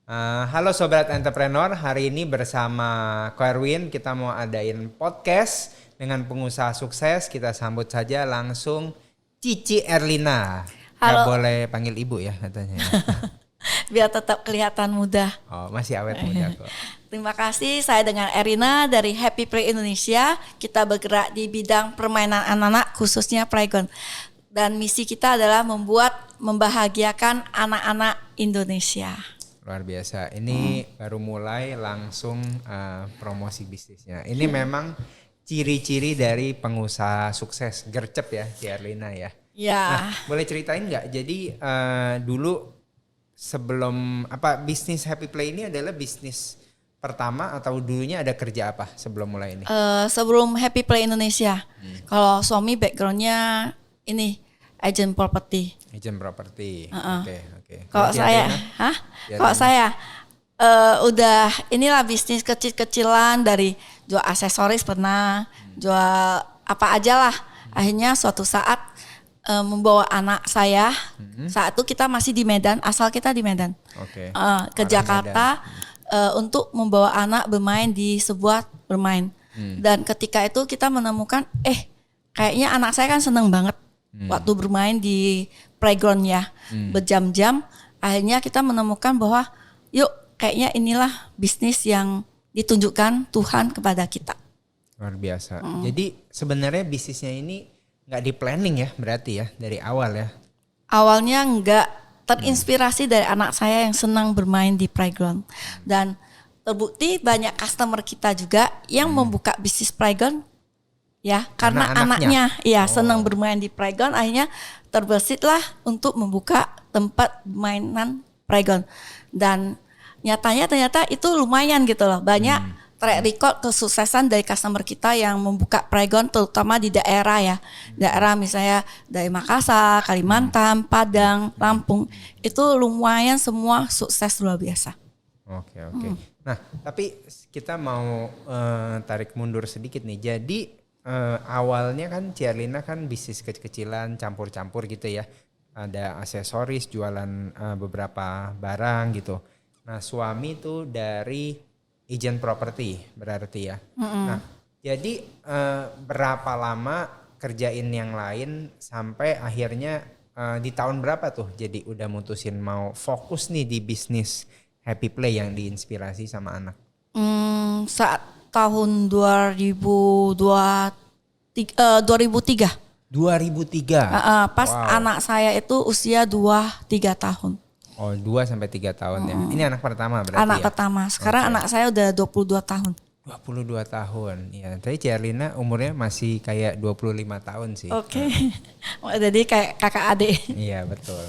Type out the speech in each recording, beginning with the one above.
Halo Sobat Entrepreneur, hari ini bersama Ko Erwin kita mau adain podcast dengan pengusaha sukses. Kita sambut saja langsung Cici Erlina. Gak Halo. boleh panggil ibu ya katanya. Biar tetap kelihatan muda. Oh, masih awet muda kok. Terima kasih, saya dengan Erina dari Happy Play Indonesia. Kita bergerak di bidang permainan anak-anak khususnya playground. Dan misi kita adalah membahagiakan anak-anak Indonesia. Luar biasa. Ini baru mulai langsung promosi bisnisnya. Ini memang ciri-ciri dari pengusaha sukses. Gercep ya, Ci Erlina ya. Ya. Nah, boleh ceritain nggak? Jadi dulu sebelum bisnis Happy Play ini adalah bisnis pertama atau dulunya ada kerja apa sebelum mulai ini? Sebelum Happy Play Indonesia, kalau suami backgroundnya ini agent property. Agent property. Oke. Kalau saya, Kalau saya udah inilah bisnis kecil-kecilan dari jual aksesoris pernah, jual apa aja lah. Akhirnya suatu saat membawa anak saya, saat itu kita masih di Medan, asal kita di Medan, ke Jakarta untuk membawa anak bermain di sebuah bermain. Dan ketika itu kita menemukan, kayaknya anak saya kan seneng banget waktu bermain di playground ya, berjam-jam. Akhirnya kita menemukan bahwa yuk kayaknya inilah bisnis yang ditunjukkan Tuhan kepada kita. Luar biasa. Jadi sebenarnya bisnisnya ini nggak di planning ya berarti ya dari awal ya? Awalnya nggak, terinspirasi dari anak saya yang senang bermain di playground. Dan terbukti banyak customer kita juga yang membuka bisnis playground ya, karena anaknya senang bermain di playground, akhirnya terbesitlah untuk membuka tempat mainan playground. Dan nyatanya ternyata itu lumayan gitu loh, banyak track record kesuksesan dari customer kita yang membuka playground terutama di daerah ya. Daerah misalnya dari Makassar, Kalimantan, Padang, Lampung, itu lumayan semua sukses luar biasa. Oke. Nah, tapi kita mau tarik mundur sedikit nih. Jadi awalnya kan Ci Erlina kan bisnis kecil-kecilan, campur-campur gitu ya. Ada aksesoris, jualan beberapa barang gitu. Nah, suami tuh dari agent property berarti ya. Nah, jadi berapa lama kerjain yang lain sampai akhirnya di tahun berapa tuh jadi udah mutusin mau fokus nih di bisnis Happy Play yang diinspirasi sama anak? Saat tahun 2003. 2003. Pas anak saya itu usia 2-3 tahun. Oh, 2-3 tahun ya. Ini anak pertama berarti anak ya? pertama. Sekarang anak saya udah 22 tahun. 22 tahun. Ya, tadi Ci Erlina umurnya masih kayak 25 tahun sih. Oke. Jadi kayak kakak adik. Iya, betul.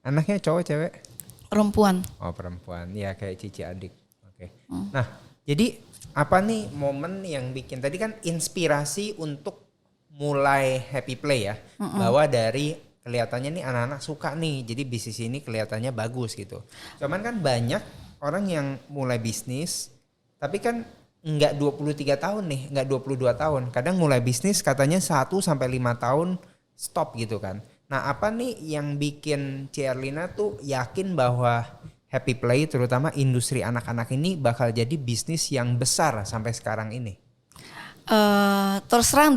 Anaknya cowok cewek? Perempuan. Oh, perempuan. Ya, kayak cici adik. Oke. Nah, jadi apa nih momen yang bikin tadi kan inspirasi untuk mulai Happy Play ya, bahwa dari kelihatannya nih anak-anak suka nih, jadi bisnis ini kelihatannya bagus gitu. Cuman kan banyak orang yang mulai bisnis, tapi kan nggak 23 tahun nih, nggak 22 tahun. Kadang mulai bisnis katanya 1-5 tahun stop gitu kan. Nah, apa nih yang bikin Ci Erlina tuh yakin bahwa Happy Play terutama industri anak-anak ini bakal jadi bisnis yang besar sampai sekarang ini? Terus terang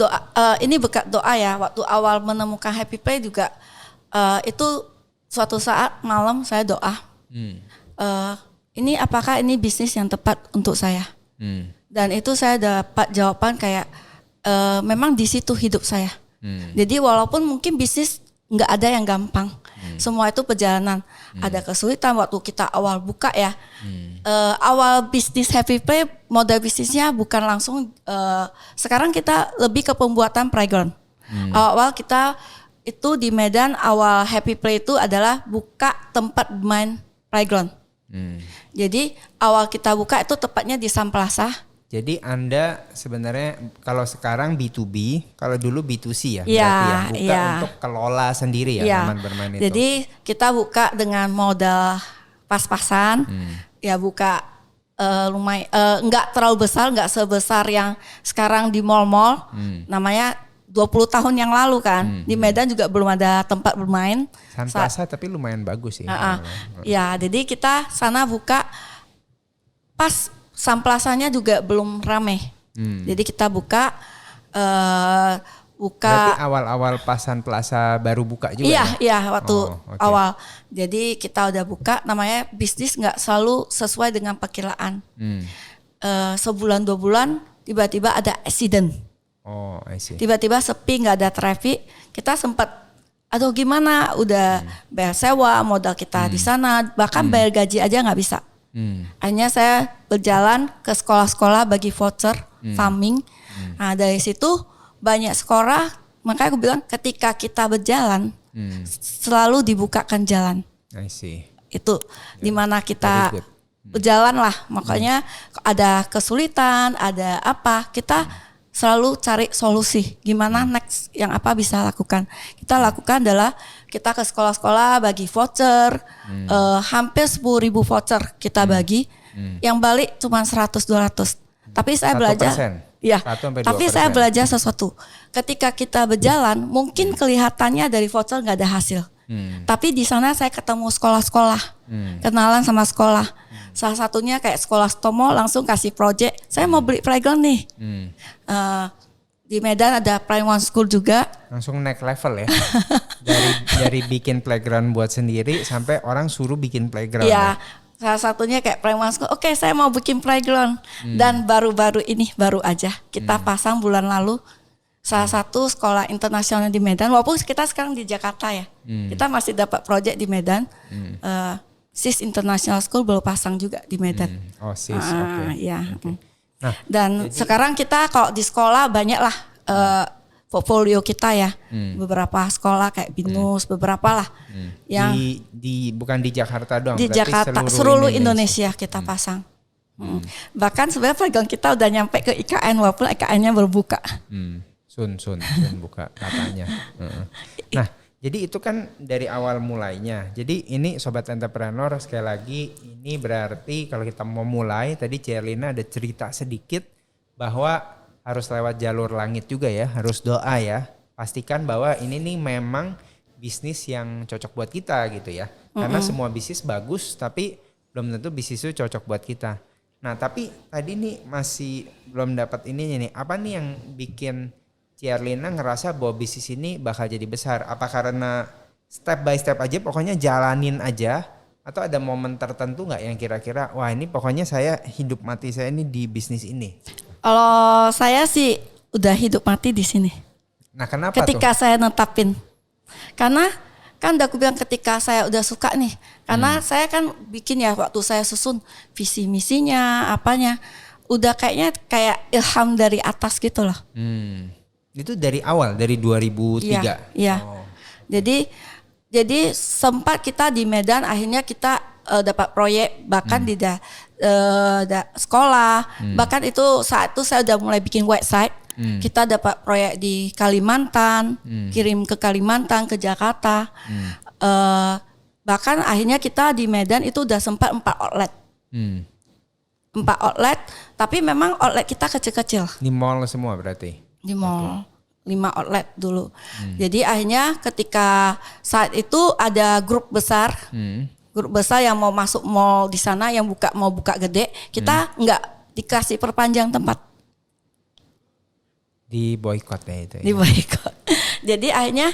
ini berkat doa ya. Waktu awal menemukan Happy Play juga itu suatu saat malam saya doa. Ini apakah ini bisnis yang tepat untuk saya? Dan itu saya dapat jawaban kayak memang di situ hidup saya. Jadi walaupun mungkin bisnis nggak ada yang gampang, semua itu perjalanan. Ada kesulitan waktu kita awal buka ya. Awal bisnis Happy Play, model bisnisnya bukan langsung. Sekarang kita lebih ke pembuatan playground. Awal kita itu di Medan, awal Happy Play itu adalah buka tempat main playground. Jadi awal kita buka itu tepatnya di Sun Plaza. Jadi Anda sebenarnya kalau sekarang B2B, kalau dulu B2C ya, ya, berarti ya, buka untuk kelola sendiri ya, taman bermain itu. Jadi kita buka dengan modal pas-pasan, ya buka lumayan, nggak terlalu besar, nggak sebesar yang sekarang di mall-mall. Namanya 20 tahun yang lalu kan. Di Medan juga belum ada tempat bermain. Sun Plaza tapi lumayan bagus sih. Ya, jadi kita sana buka pas Sun Plaza-nya juga belum rame. Jadi kita buka Berarti awal-awal pas Sun Plaza baru buka juga. Iya, waktu awal. Jadi kita udah buka, namanya bisnis nggak selalu sesuai dengan perkiraan. Sebulan 2 bulan tiba-tiba ada accident. Oh, I see. Tiba-tiba sepi, nggak ada traffic. Kita sempat, aduh gimana? Udah bayar sewa, modal kita di sana, bahkan bayar gaji aja nggak bisa. Akhirnya saya berjalan ke sekolah-sekolah bagi voucher farming. Nah dari situ banyak sekolah, makanya aku bilang ketika kita berjalan selalu dibukakan jalan. I see. Itu dimana kita berjalan lah, makanya ada kesulitan, ada apa, kita selalu cari solusi. Gimana next yang apa bisa lakukan. Kita lakukan adalah kita ke sekolah-sekolah bagi voucher, hampir 10.000 voucher kita bagi, yang balik cuma 100-200. Tapi saya belajar. Ya, tapi saya belajar sesuatu. Ketika kita berjalan, mungkin kelihatannya dari voucher nggak ada hasil. Tapi di sana saya ketemu sekolah-sekolah, kenalan sama sekolah. Salah satunya kayak sekolah Stomo langsung kasih project. Saya mau beli playground nih. Di Medan ada Primary School juga. Langsung naik level ya. dari bikin playground buat sendiri sampai orang suruh bikin playground. Iya. Salah satunya kayak Primary School. Oke, saya mau bikin playground. Dan baru-baru ini baru aja kita pasang bulan lalu. Salah satu sekolah internasional di Medan. Walaupun kita sekarang di Jakarta ya. Kita masih dapat project di Medan. SIS International School baru pasang juga di Medan. Oh SIS, oke. Ya. Nah, dan jadi, sekarang kita kalau di sekolah banyak lah portfolio kita ya. Beberapa sekolah kayak BINUS, beberapa lah. Yang bukan di Jakarta doang. Di Jakarta, seluruh Indonesia kita pasang. Bahkan sebenarnya playground kita udah nyampe ke IKN walaupun IKN-nya baru buka. Sun buka katanya. Nah, jadi itu kan dari awal mulainya. Jadi ini Sobat Entrepreneur sekali lagi ini berarti kalau kita mau mulai tadi Ciarlina ada cerita sedikit bahwa harus lewat jalur langit juga ya, harus doa ya. Pastikan bahwa ini nih memang bisnis yang cocok buat kita gitu ya. Karena semua bisnis bagus tapi belum tentu bisnis itu cocok buat kita. Nah tapi tadi nih masih belum dapat ininya nih. Apa nih yang bikin Ciarlina ngerasa bahwa bisnis ini bakal jadi besar? Apa karena step by step aja pokoknya jalanin aja? Atau ada momen tertentu gak yang kira-kira wah ini pokoknya saya hidup mati saya ini di bisnis ini? Kalau saya sih udah hidup mati di sini. Nah kenapa ketika saya netapin. Karena kan udah aku bilang ketika saya udah suka nih. Karena saya kan bikin ya waktu saya susun visi misinya apanya. Udah kayaknya kayak ilham dari atas gitu loh. Itu dari awal, dari 2003? Iya. Oh. Jadi sempat kita di Medan akhirnya kita dapat proyek bahkan di sekolah. Bahkan itu saat itu saya udah mulai bikin website. Kita dapat proyek di Kalimantan, kirim ke Kalimantan, ke Jakarta. Bahkan akhirnya kita di Medan itu udah sempat 4 outlet. 4 outlet, tapi memang outlet kita kecil-kecil. Di mall semua berarti? Di mall, 5 outlet dulu. Jadi akhirnya ketika saat itu ada grup besar yang mau masuk mall di sana yang mau buka gede, kita nggak dikasih perpanjang tempat. Di boykot ya itu. Di boykot. Jadi akhirnya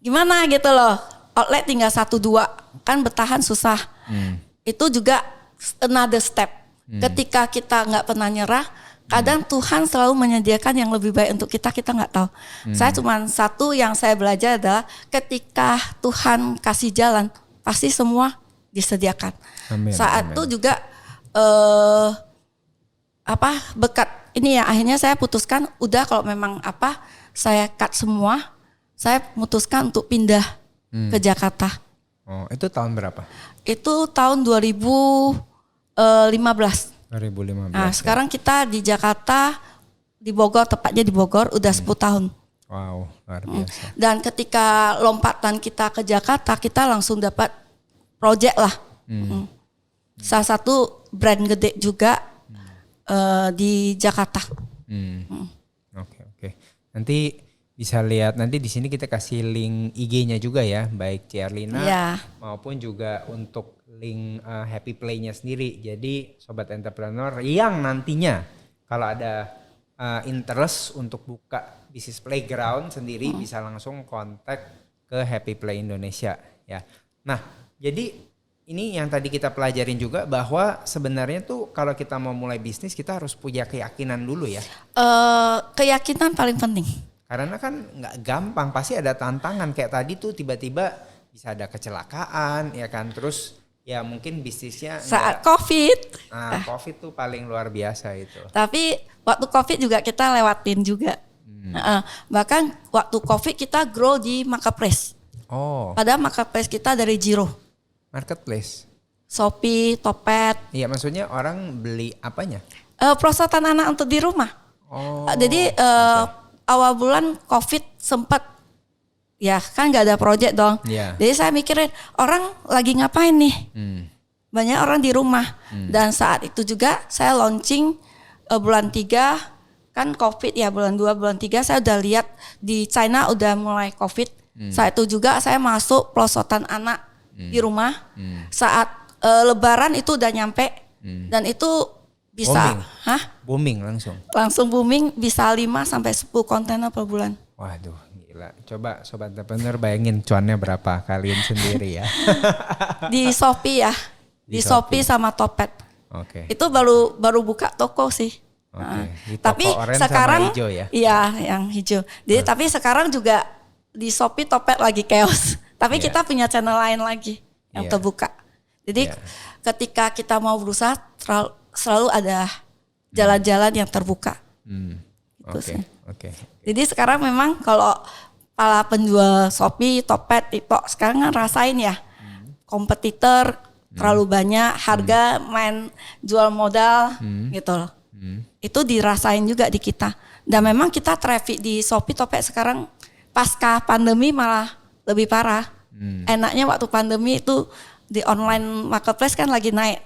gimana gitu loh, outlet tinggal 1-2 kan bertahan susah. Itu juga another step. Ketika kita nggak pernah nyerah. Kadang Tuhan selalu menyediakan yang lebih baik untuk kita nggak tahu. Saya cuma satu yang saya belajar adalah ketika Tuhan kasih jalan, pasti semua disediakan. Saat itu juga berkat ini ya akhirnya saya putuskan udah kalau memang saya cut semua, saya memutuskan untuk pindah ke Jakarta. Oh, itu tahun berapa? Itu tahun 2015. 2015. Nah, sekarang kita di Jakarta, di Bogor, tepatnya di Bogor, udah 10 tahun. Wow, luar biasa. Dan ketika lompatan kita ke Jakarta, kita langsung dapat project lah. Salah satu brand gede juga di Jakarta. Oke. Nanti bisa lihat, nanti di sini kita kasih link IG-nya juga ya, baik Ciarlina maupun juga untuk link Happy Play-nya sendiri. Jadi sobat entrepreneur yang nantinya kalau ada interest untuk buka bisnis playground sendiri bisa langsung kontak ke Happy Play Indonesia ya. Nah, jadi ini yang tadi kita pelajarin juga bahwa sebenarnya tuh kalau kita mau mulai bisnis kita harus punya keyakinan dulu ya. Keyakinan paling penting. Karena kan nggak gampang, pasti ada tantangan kayak tadi tuh tiba-tiba bisa ada kecelakaan ya kan. Terus ya mungkin bisnisnya saat COVID. COVID tuh paling luar biasa itu. Tapi waktu COVID juga kita lewatin juga. Bahkan waktu COVID kita grow di marketplace. Padahal marketplace kita dari zero. Marketplace. Shopee, Topet. Iya, maksudnya orang beli apanya? Perosotan anak untuk di rumah. Jadi awal bulan COVID sempat ya kan nggak ada project dong. Jadi saya mikirin orang lagi ngapain nih? Banyak orang di rumah. Dan saat itu juga saya launching bulan 3 kan COVID ya, bulan 2, bulan 3 saya udah lihat di China udah mulai COVID. Saat itu juga saya masuk perosotan anak di rumah. Saat lebaran itu udah nyampe dan itu bisa booming langsung booming, bisa 5 sampai 10 kontainer per bulan. Waduh, gila. Coba sobat entrepreneur bayangin cuannya berapa kalian sendiri ya. Di Shopee ya. Di Shopee sama Topet. Itu baru buka toko sih. Tapi sekarang hijau ya. Iya, yang hijau. Jadi tapi sekarang juga di Shopee Topet lagi chaos. Tapi kita punya channel lain lagi yang terbuka. Jadi ketika kita mau berusaha selalu ada jalan-jalan yang terbuka. Jadi sekarang memang kalau para penjual Shopee, Topet, TikTok sekarang kan rasain ya. Kompetitor terlalu banyak, harga main jual modal gitu loh. Itu dirasain juga di kita. Dan memang kita traffic di Shopee, Topet sekarang pasca pandemi malah lebih parah. Enaknya waktu pandemi itu di online marketplace kan lagi naik.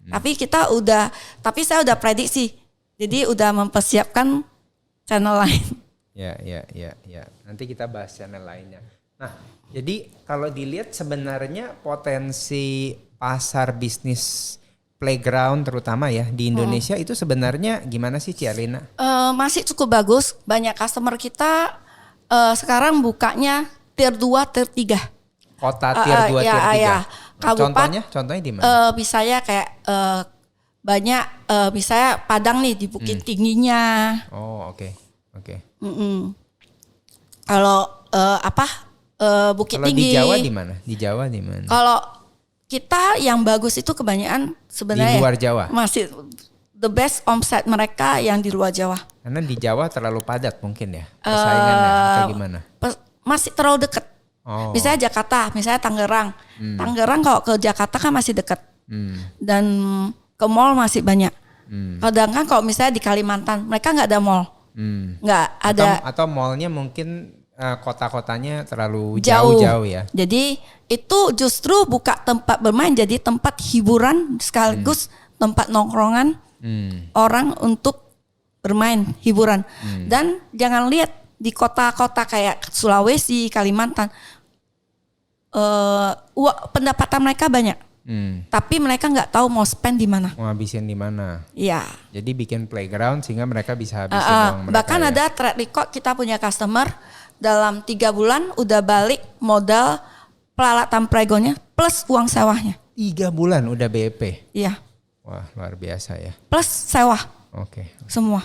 Tapi saya udah prediksi. Jadi udah mempersiapkan channel lain. Ya. Nanti kita bahas channel lainnya. Nah, jadi kalau dilihat sebenarnya potensi pasar bisnis playground terutama ya di Indonesia itu sebenarnya gimana sih Ciarlina? Masih cukup bagus. Banyak customer kita sekarang bukanya tier 2, tier 3. Kota tier 2, tier 3. Ya. Contohnya di mana? Misalnya kayak banyak misalnya Padang nih di Bukit Tingginya. Oke. Kalau Bukit Tinggi. Kalau di Jawa di mana? Kalau kita yang bagus itu kebanyakan sebenarnya di luar Jawa. Masih the best omset mereka yang di luar Jawa. Karena di Jawa terlalu padat mungkin ya persaingannya atau gimana? Masih terlalu dekat. Misalnya Jakarta, misalnya Tangerang. Tangerang kalau ke Jakarta kan masih dekat. Dan ke mall masih banyak. Kadang-kadang kalau misalnya di Kalimantan, mereka nggak ada mall. Nggak ada. Atau mallnya mungkin kota-kotanya terlalu jauh ya. Jadi itu justru buka tempat bermain jadi tempat hiburan sekaligus tempat nongkrongan orang untuk bermain hiburan. Dan jangan lihat di kota-kota kayak Sulawesi, Kalimantan, pendapatan mereka banyak. Tapi mereka nggak tahu mau spend di mana. Mau habisin di mana? Iya. Jadi bikin playground sehingga mereka bisa habisin uang mereka. Bahkan ada track record kita punya customer dalam 3 bulan udah balik modal peralatan playgroundnya plus uang sewanya. 3 bulan udah BEP? Iya. Wah, luar biasa ya. Plus sewa. Oke. Semua.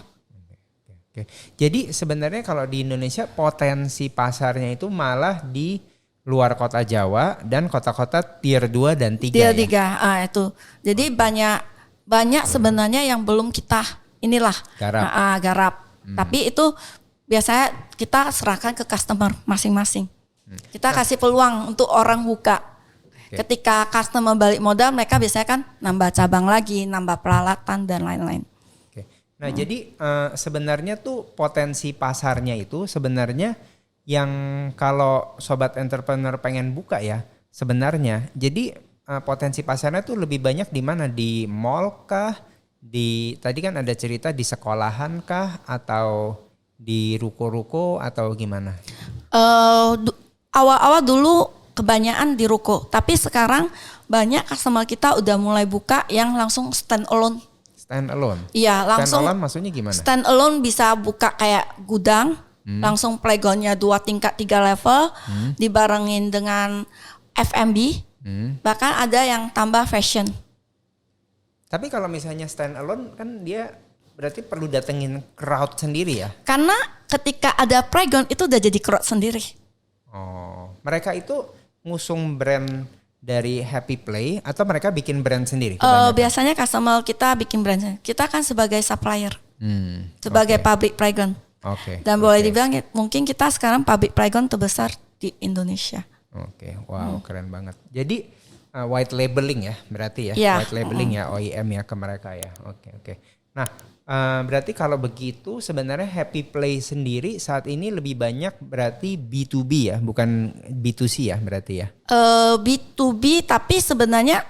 Oke. Jadi sebenarnya kalau di Indonesia potensi pasarnya itu malah di luar kota Jawa dan kota-kota tier 2 dan 3 tier 3 itu. Jadi banyak sebenarnya yang belum kita garap. Tapi itu biasanya kita serahkan ke customer masing-masing. Kita kasih peluang untuk orang buka. Ketika customer balik modal, mereka biasanya kan nambah cabang lagi, nambah peralatan dan lain-lain. Nah jadi sebenarnya tuh potensi pasarnya itu sebenarnya yang kalau sobat entrepreneur pengen buka ya sebenarnya. Jadi potensi pasarnya tuh lebih banyak di mana? Di mall kah? tadi kan ada cerita di sekolahan kah atau di ruko-ruko atau gimana? Awal-awal dulu kebanyakan di ruko, tapi sekarang banyak customer kita udah mulai buka yang langsung stand alone. Stand alone? Iya, langsung. Stand alone maksudnya gimana? Stand alone bisa buka kayak gudang, langsung playgroundnya 2 tingkat 3 level, dibarengin dengan F&B, bahkan ada yang tambah fashion. Tapi kalau misalnya stand alone kan dia berarti perlu datengin crowd sendiri ya? Karena ketika ada playground itu udah jadi crowd sendiri. Oh, mereka itu ngusung brand dari Happy Play atau mereka bikin brand sendiri? Biasanya customer kita bikin brand. Kita kan sebagai supplier, sebagai public playground. Dan boleh dibilang mungkin kita sekarang public playground terbesar di Indonesia. Wow, keren banget. Jadi white labeling ya berarti ya, white labeling ya OEM ya ke mereka ya. Oke. Nah, berarti kalau begitu sebenarnya Happy Play sendiri saat ini lebih banyak berarti B2B ya, bukan B2C ya berarti ya? B2B tapi sebenarnya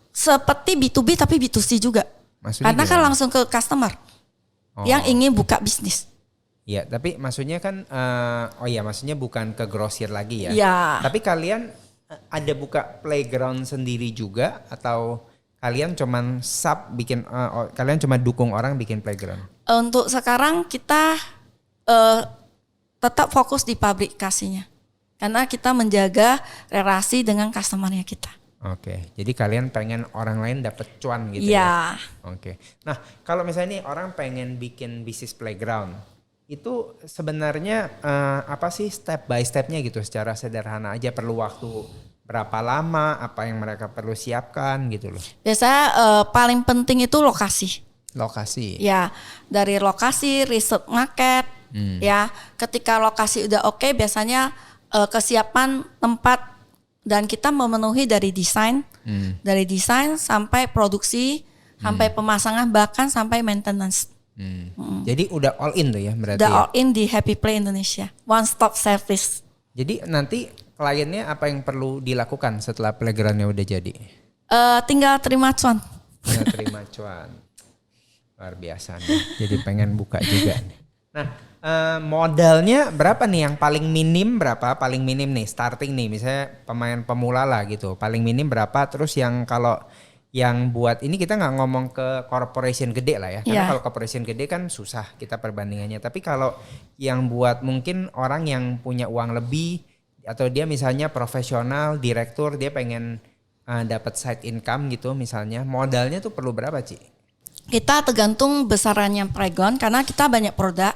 seperti B2B tapi B2C juga. Maksudnya karena gimana? Kan langsung ke customer yang ingin buka bisnis. Ya, tapi maksudnya kan, maksudnya bukan ke grosir lagi ya? Ya. Tapi kalian ada buka playground sendiri juga atau kalian cuman kalian cuma dukung orang bikin playground? Untuk sekarang kita tetap fokus di pabrikasinya karena kita menjaga relasi dengan customernya kita. Jadi kalian pengen orang lain dapet cuan gitu ya? Nah kalau misalnya nih orang pengen bikin bisnis playground, itu sebenarnya apa sih step by stepnya gitu secara sederhana aja, perlu waktu berapa lama, apa yang mereka perlu siapkan gitu loh? Biasanya paling penting itu lokasi. Lokasi? Ya, dari lokasi, riset market, ya. Ketika lokasi udah oke, biasanya kesiapan tempat dan kita memenuhi dari desain sampai produksi, sampai pemasangan, bahkan sampai maintenance. Jadi udah all in tuh ya berarti? Udah all in di Happy Play Indonesia, one stop service. Jadi nanti kliennya apa yang perlu dilakukan setelah playgroundnya udah jadi? Tinggal terima cuan. Terima cuan, luar biasa nih. Jadi pengen buka juga nih. Nah modalnya berapa nih yang paling minim berapa? Paling minim nih starting nih misalnya pemain pemula lah gitu. Paling minim berapa? Terus yang kalau yang buat ini kita nggak ngomong ke corporation gede lah ya, karena kalau corporation gede kan susah kita perbandingannya. Tapi kalau yang buat mungkin orang yang punya uang lebih atau dia misalnya profesional, direktur, dia pengen dapat side income gitu misalnya, modalnya tuh perlu berapa Ci? Kita tergantung besarannya playground karena kita banyak produk.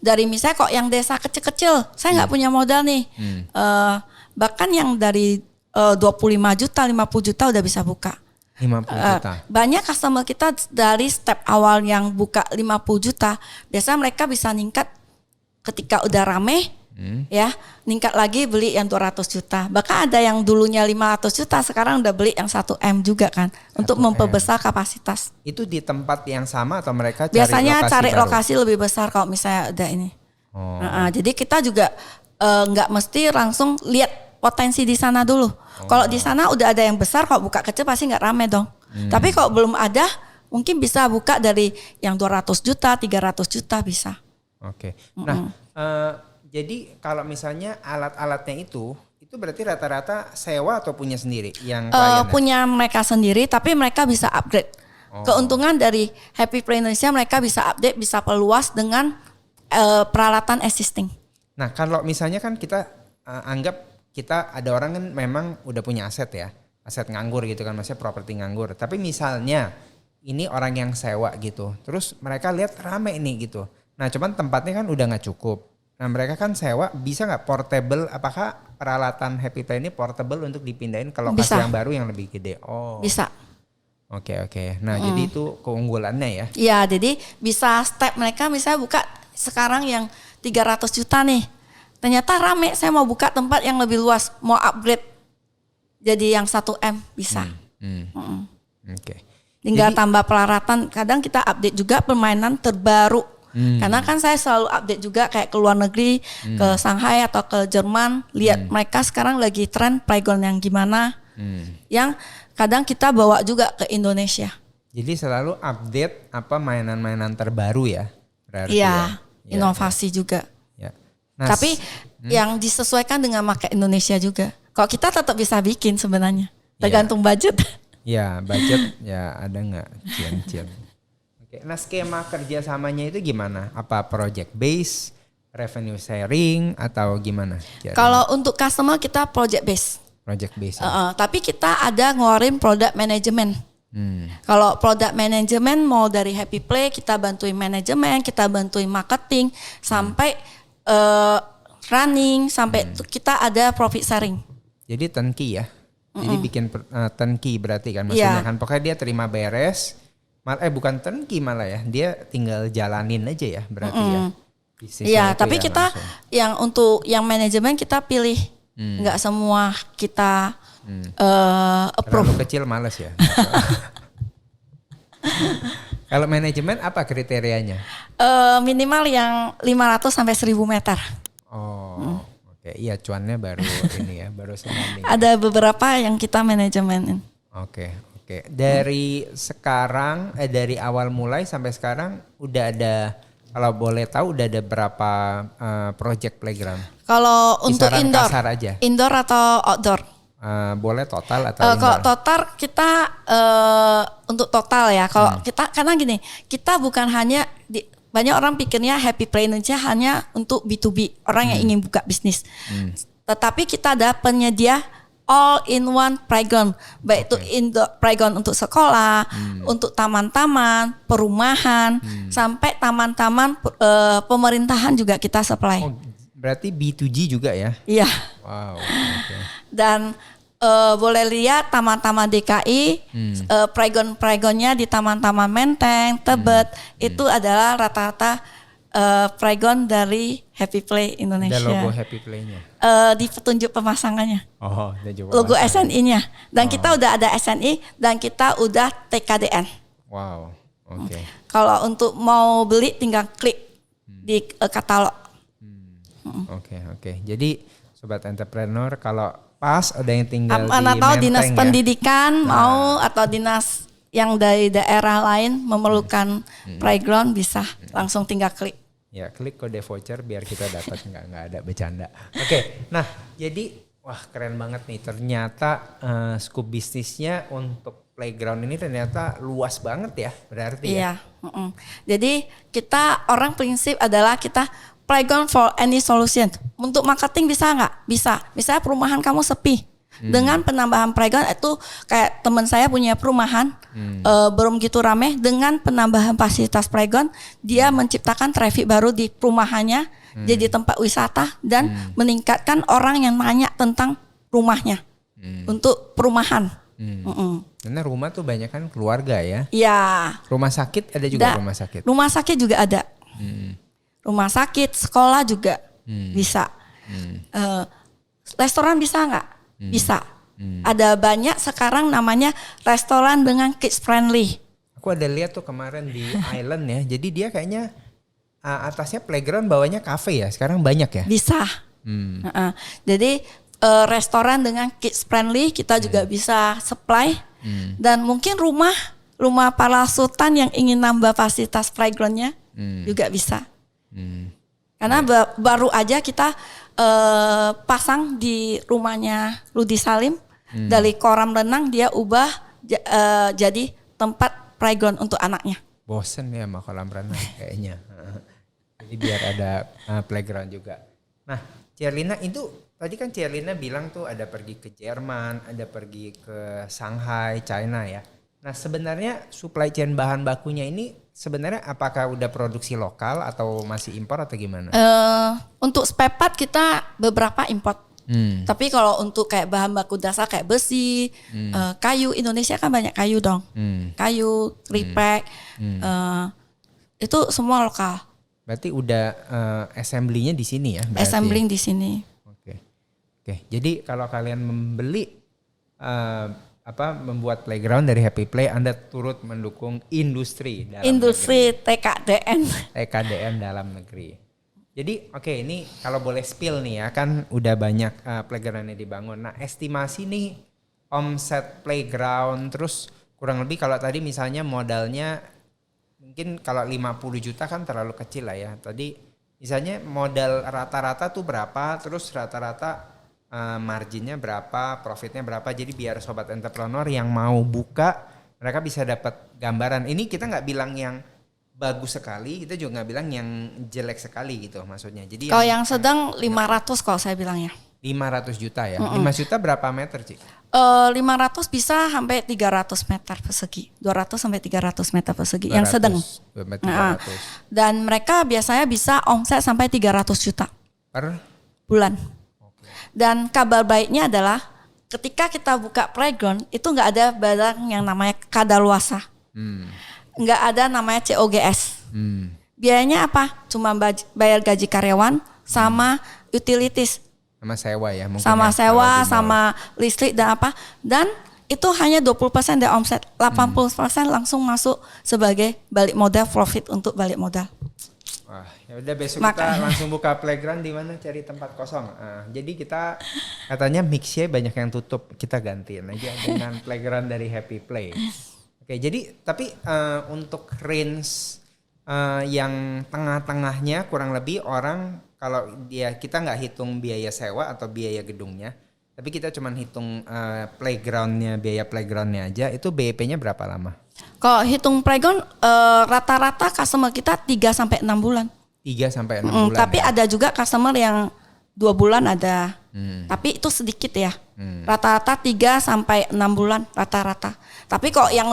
Dari misalnya kok yang desa kecil-kecil, saya nggak punya modal nih, bahkan yang dari 25 juta, 50 juta udah bisa buka. 50 juta. Banyak customer kita dari step awal yang buka 50 juta, biasanya mereka bisa ningkat ketika udah rame, ya, ningkat lagi beli yang 200 juta. Bahkan ada yang dulunya 500 juta, sekarang udah beli yang 1M juga kan, untuk memperbesar kapasitas. Itu di tempat yang sama atau mereka cari biasanya lokasi cari baru? Lokasi lebih besar kalau misalnya ada ini. Jadi kita juga nggak mesti langsung lihat potensi di sana dulu. Kalau di sana udah ada yang besar, kalau buka kecil pasti nggak rame dong. Tapi kalau belum ada, mungkin bisa buka dari yang 200 juta, 300 juta bisa. Nah, jadi kalau misalnya alat-alatnya itu berarti rata-rata sewa atau punya sendiri yang kliennya? Punya mereka sendiri, tapi mereka bisa upgrade. Keuntungan dari Happy Play Indonesia, mereka bisa update, bisa perluas dengan peralatan existing. Nah, kalau misalnya kan kita anggap kita ada orang kan memang udah punya aset ya, aset nganggur gitu kan, maksudnya properti nganggur. Tapi misalnya ini orang yang sewa gitu, terus mereka lihat rame nih gitu. Nah cuman tempatnya kan udah nggak cukup. Nah mereka kan sewa, bisa nggak portable? Apakah peralatan Happy Play ini portable untuk dipindahin ke lokasi yang baru yang lebih gede? Bisa. Oke. Nah jadi itu keunggulannya ya? Iya, jadi bisa step mereka misalnya buka sekarang yang 300 juta nih. Ternyata rame, saya mau buka tempat yang lebih luas, mau upgrade jadi yang 1M bisa. Tinggal tambah peralatan, kadang kita update juga permainan terbaru. Karena kan saya selalu update juga kayak ke luar negeri, ke Shanghai atau ke Jerman, lihat mereka sekarang lagi tren playground yang gimana. Yang kadang kita bawa juga ke Indonesia. Jadi selalu update apa mainan-mainan terbaru ya. Berarti Iya, ya. inovasi juga. Ya. Nah, Tapi yang disesuaikan dengan market Indonesia juga. Kalau kita tetap bisa bikin sebenarnya, tergantung budget. ya budget ya ada nggak cian-cian. Oke, nah skema kerjasamanya itu gimana? Apa project base, revenue sharing atau gimana? Kalau untuk customer kita project base. Project base. Ya? Tapi kita ada ngeluarin product management. Kalau product management mau dari Happy Play kita bantuin manajemen, kita bantuin marketing sampai running sampai kita ada profit sharing. Jadi turnkey ya. Jadi bikin turnkey berarti kan maksudnya kan pokoknya dia terima beres. Bukan turnkey malah ya. Dia tinggal jalanin aja ya berarti ya. Iya, tapi ya kita langsung. Yang untuk yang manajemen kita pilih. Enggak semua kita approve. Terlalu kecil males ya. Kalau manajemen apa kriterianya? Minimal yang 500 sampai 1000 meter. Oh, oke. Iya cuannya baru ini ya, baru sebanding. Ada beberapa yang kita manajemenin. Oke. Dari sekarang, dari awal mulai sampai sekarang udah ada, kalau boleh tahu udah ada berapa project playground? Kalau untuk indoor, kasar aja. Indoor atau outdoor? Boleh total atau indoor? Kalau total kita untuk total ya. Kalau kita karena gini, kita bukan hanya banyak orang pikirnya Happy Play Indonesia hanya untuk B2B, orang yang ingin buka bisnis. Tetapi kita ada penyedia all in one playground, baik itu indoor playground untuk sekolah, untuk taman-taman, perumahan, sampai taman-taman pemerintahan juga kita supply. Oh, berarti B2G juga ya? Iya. Wow. Okay. Dan boleh lihat taman-taman DKI, playground-playgroundnya di taman-taman Menteng, Tebet, itu adalah rata-rata playground dari Happy Play Indonesia. Ada logo Happy Play-nya? Di petunjuk pemasangannya. Oh, logo SNI-nya. Dan kita udah ada SNI dan kita udah TKDN. Wow, oke. Kalau untuk mau beli tinggal klik di katalog. Oke. Jadi sobat entrepreneur kalau pas ada yang tinggal di atau Menteng dinas ya? pendidikan mau atau dinas yang dari daerah lain memerlukan playground bisa langsung tinggal klik. Ya klik kode voucher biar kita dapat nggak ada bercanda. Oke, nah jadi wah keren banget nih ternyata scope bisnisnya untuk playground ini ternyata luas banget ya berarti ya. Jadi kita orang prinsip adalah kita playground for any solution. Untuk marketing bisa nggak? Bisa. Misalnya perumahan kamu sepi. Dengan penambahan playground itu kayak teman saya punya perumahan belum gitu rame. Dengan penambahan fasilitas playground dia menciptakan traffic baru di perumahannya. Jadi tempat wisata dan meningkatkan orang yang nanya tentang rumahnya untuk perumahan. Karena rumah tuh banyak kan keluarga ya. Iya. Rumah sakit ada juga rumah sakit. Rumah sakit juga ada. Rumah sakit, sekolah juga bisa. Restoran bisa nggak? Bisa. Ada banyak sekarang namanya restoran dengan kids friendly. Aku ada lihat tuh kemarin di Island ya. Jadi dia kayaknya atasnya playground, bawahnya cafe ya. Sekarang banyak ya? Bisa. Jadi restoran dengan kids friendly kita juga bisa supply. Dan mungkin rumah para sultan yang ingin nambah fasilitas playgroundnya juga bisa. Karena baru aja kita pasang di rumahnya Rudi Salim dari kolam renang dia ubah jadi tempat playground untuk anaknya. Bosen ya sama kolam renang kayaknya. Jadi biar ada playground juga. Nah, Ciarlina itu tadi kan Ciarlina bilang tuh ada pergi ke Jerman, ada pergi ke Shanghai, China ya. Nah, sebenarnya supply chain bahan bakunya ini sebenarnya apakah udah produksi lokal atau masih impor atau gimana? Untuk spare part kita beberapa import. Tapi kalau untuk kayak bahan baku dasar kayak besi, kayu, Indonesia kan banyak kayu dong. Kayu, repack, itu semua lokal. Berarti udah assembly-nya di sini ya? Assembling di sini. Oke. Jadi kalau kalian membeli membuat playground dari Happy Play, Anda turut mendukung industri dalam negeri. TKDN dalam negeri. Jadi ini kalau boleh spill nih ya, kan udah banyak playgroundnya dibangun. Nah estimasi nih omset playground terus kurang lebih kalau tadi misalnya modalnya mungkin kalau 50 juta kan terlalu kecil lah ya. Tadi misalnya modal rata-rata tuh berapa, terus rata-rata marginnya berapa, profitnya berapa. Jadi biar sobat entrepreneur yang mau buka mereka bisa dapat gambaran. Ini kita nggak bilang yang bagus sekali, kita juga nggak bilang yang jelek sekali gitu maksudnya. Jadi Kalau yang sedang 500 kalau saya bilangnya. 500 juta ya. 5 juta berapa meter, Cik? 500 bisa sampai 300 meter persegi. 200 sampai 300 meter persegi yang sedang. 300. Dan mereka biasanya bisa omset sampai 300 juta Per bulan. Dan kabar baiknya adalah ketika kita buka playground itu nggak ada barang yang namanya kadaluarsa. Nggak ada namanya COGS. Biayanya apa? Cuma bayar gaji karyawan sama utilities. Sama sewa ya mungkin. Sama ya, sewa, sama listrik dan apa. Dan itu hanya 20% dari omset. 80% langsung masuk sebagai balik modal, profit untuk balik modal. Wah, ya udah besok kita langsung buka playground di mana cari tempat kosong. Jadi kita katanya mixnya banyak yang tutup, kita gantiin aja dengan playground dari Happy Play. Oke, jadi tapi untuk range yang tengah-tengahnya kurang lebih orang kalau kita nggak hitung biaya sewa atau biaya gedungnya, tapi kita cuman hitung biaya playgroundnya aja, itu BEP-nya berapa lama? Kalau hitung playground rata-rata customer kita 3-6 bulan. 3-6 bulan. Tapi ada juga customer yang 2 bulan ada. Tapi itu sedikit ya. Rata-rata 3-6 bulan rata-rata. Tapi kok yang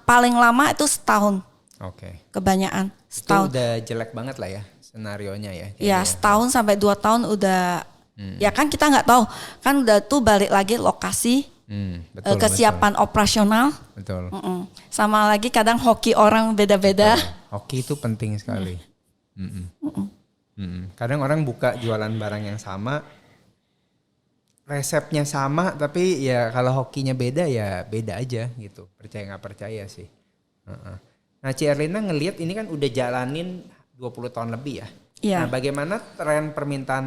paling lama itu setahun. Oke. Kebanyakan setahun. Itu udah jelek banget lah ya senarionya ya. Ya setahun sampai 2 tahun udah. Ya kan kita nggak tahu. Kan udah tuh balik lagi lokasi. Kesiapan operasional. Betul. Sama lagi kadang hoki orang beda-beda. Hoki itu penting sekali. Kadang orang buka jualan barang yang sama, resepnya sama, tapi ya kalau hokinya beda ya beda aja gitu. Percaya nggak percaya sih. Nah, Ci Erlina ngelihat ini kan udah jalanin 20 tahun lebih ya. Iya. Nah, bagaimana tren permintaan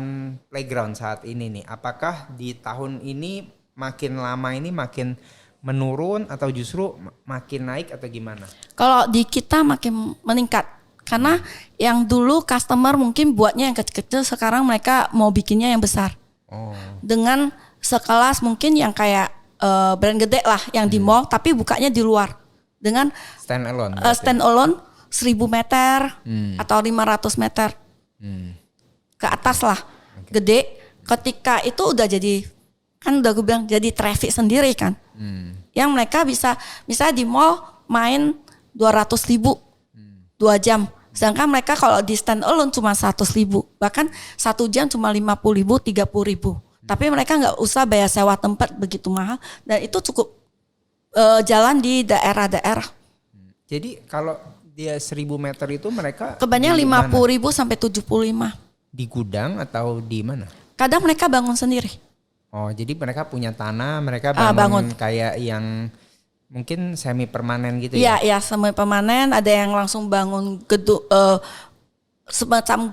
playground saat ini nih? Apakah di tahun ini makin lama ini makin menurun atau justru makin naik atau gimana? Kalau di kita makin meningkat. Karena yang dulu customer mungkin buatnya yang kecil-kecil, sekarang mereka mau bikinnya yang besar. Dengan sekelas mungkin yang kayak brand gede lah yang di mall tapi bukanya di luar. Dengan stand alone 1000 meter atau 500 meter ke atas lah. Gede. Ketika itu udah jadi, kan udah gue bilang jadi traffic sendiri kan. Yang mereka bisa misalnya di mall main 200.000 2 jam. Sedangkan mereka kalau di stand alone cuma 100.000. Bahkan 1 jam cuma 50.000 30.000. Tapi mereka nggak usah bayar sewa tempat begitu mahal. Dan itu cukup jalan di daerah-daerah. Jadi kalau dia 1000 meter itu mereka kebanyakan 50.000 sampai 75. Di gudang atau di mana? Kadang mereka bangun sendiri. Oh, jadi mereka punya tanah, mereka bangun kayak yang mungkin semi permanen gitu ya? Iya, semi permanen. Ada yang langsung bangun gedung semacam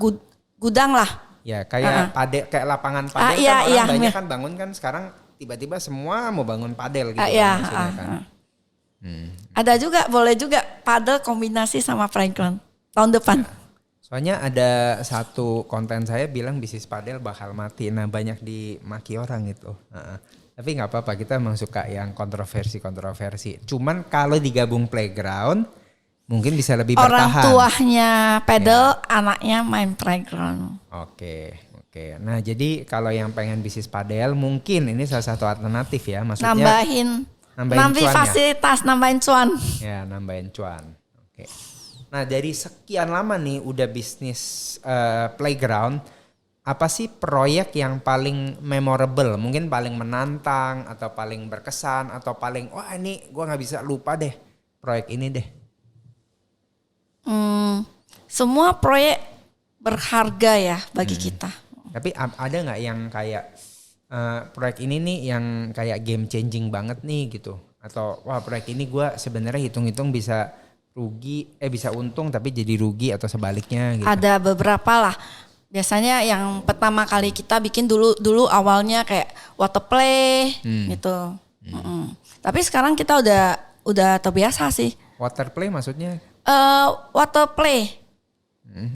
gudang lah. Ya, kayak kayak lapangan padel kan orang banyak kan bangun kan sekarang tiba-tiba semua mau bangun padel gitu kan. Ada juga, boleh juga padel kombinasi sama playground tahun depan. Soalnya ada satu konten saya bilang bisnis padel bakal mati. Nah, banyak dimaki orang itu. Tapi nggak apa-apa, kita emang suka yang kontroversi. Cuman kalau digabung playground mungkin bisa lebih bertahan. Orang tuanya padel, anaknya main playground. Oke. Nah, jadi kalau yang pengen bisnis padel mungkin ini salah satu alternatif ya. Maksudnya nambahin fasilitas, nambahin cuan. Ya, nambahin cuan. Oke. Nah, dari sekian lama nih udah bisnis playground, apa sih proyek yang paling memorable, mungkin paling menantang atau paling berkesan atau paling wah ini gue nggak bisa lupa deh proyek ini deh? Semua proyek berharga ya bagi kita. Tapi ada nggak yang kayak proyek ini nih yang kayak game changing banget nih gitu? Atau wah proyek ini gue sebenarnya hitung-hitung bisa bisa untung tapi jadi rugi atau sebaliknya gitu. Ada beberapa lah. Biasanya yang pertama kali kita bikin dulu awalnya kayak water play gitu. Tapi sekarang kita udah terbiasa sih. Water play maksudnya? Water play.